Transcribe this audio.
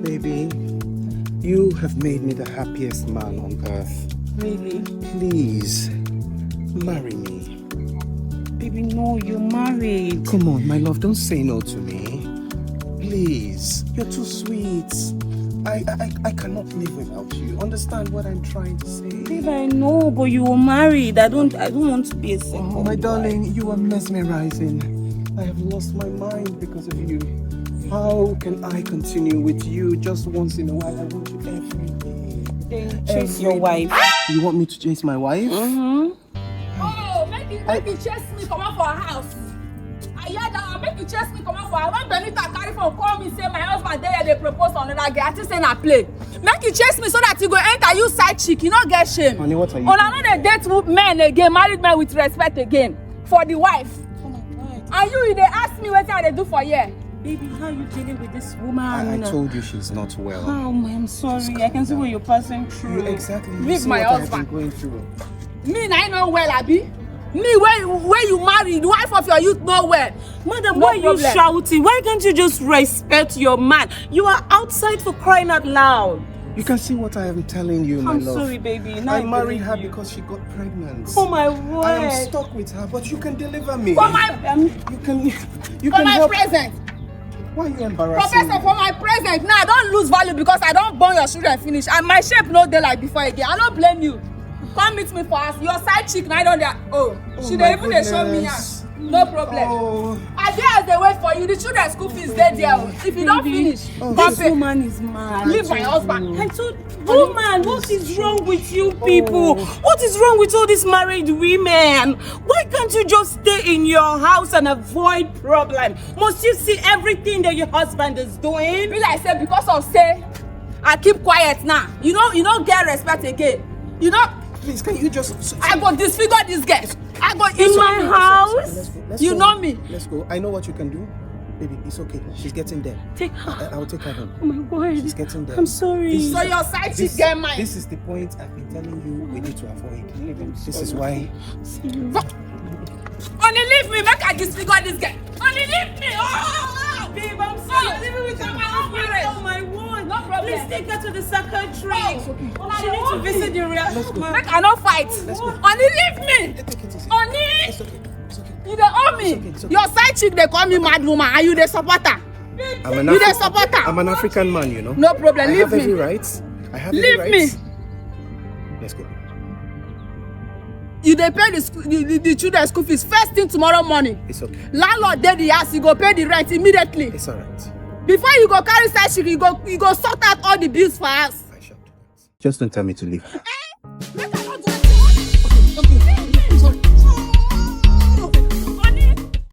Baby, you have made me the happiest man on earth. Really? Please, marry me. Baby, no, you're married. Come on, my love, don't say no to me. Please, you're too sweet. I cannot live without you. Understand what I'm trying to say? Babe, I know, but you were married. I don't want to be a single. Oh, my darling, you are mesmerizing. I have lost my mind because of you. How can I continue with you just once in a while? I want you every day. Then chase your wife. You want me to chase my wife? Mm-hmm. Oh, make you chase me come out for a house. I hear that. Make you chase me come out for a house. When Benita carry phone call me say my husband there they propose on another girl. I just say na play. Make you chase me so that you go enter you side chick. You not get shame. Honey, what are you? On another date men again, married men with respect again for the wife. Oh my God. And you they ask me what they do for you. Baby, how are you dealing with this woman? I told you she's not well. Oh, I'm sorry. I can see what you're passing through. Exactly. You Leave see my what I've husband. been going through. Me, I know well, Abi. Me, where you married, the wife of your youth, know well. Madam, No why are you problem. shouting? Why can't you just respect your man? You are outside for crying out loud. You can see what I am telling you, my I'm love. sorry, baby. Now I married believe her you. because she got pregnant. Oh my word. I am stuck with her, but you can deliver me. For my You for can my help. present. Why are you embarrassing Professor, me? for my present. Now I don't lose value because I don't burn your children finish. And my shape no day like before again. I don't blame you. Come meet me for us. Your side chick now I don't there. Oh, she my dey even dey show me goodness. her. No problem. Oh, I dey as they wait for you. The children's school fees dey there. If you don't Baby, finish, Oh, come This pay. woman is mad. Leave my husband. I told woman, what is wrong with you people? What is wrong with all these married women? Why can't you just stay in your house and avoid problem? Must you see everything that your husband is doing? Be like say because of say I keep quiet now. You don't get respect again. You know please, can you just... I go disfigure this girl. I go In my house? Let's You go. know me. Let's go. I know what you can do. Baby, it's okay. She's getting there. Take her. I'll take her home. Oh my word. She's getting there. I'm sorry. So your side chick get mine. This is the point I've been telling you we need to avoid. This is why... Only leave me, make I disfigure this girl. Only leave me. Oh, Babe, I'm sorry. Leave me with my own parents. Oh my word. No problem. Please take her to the psychiatrist. Oh, She needs to visit the Let's go. Make I not fight. Let's go. Only leave me. Take it easy. Only It's okay. It's okay. you dey owe me. It's okay. Your side chick they call me mad woman and you dey support her. You dey support her. I'm an African man, you know. No problem. I Leave have every me. right. I have Leave every me. right. Let's go. You dey pay the children school fees first thing tomorrow morning. It's okay. Landlord dey the house, you go pay the rent immediately. It's alright. Before you go carry side chick, you go sort out all the bills for us. I shall do it. Just don't tell me to leave.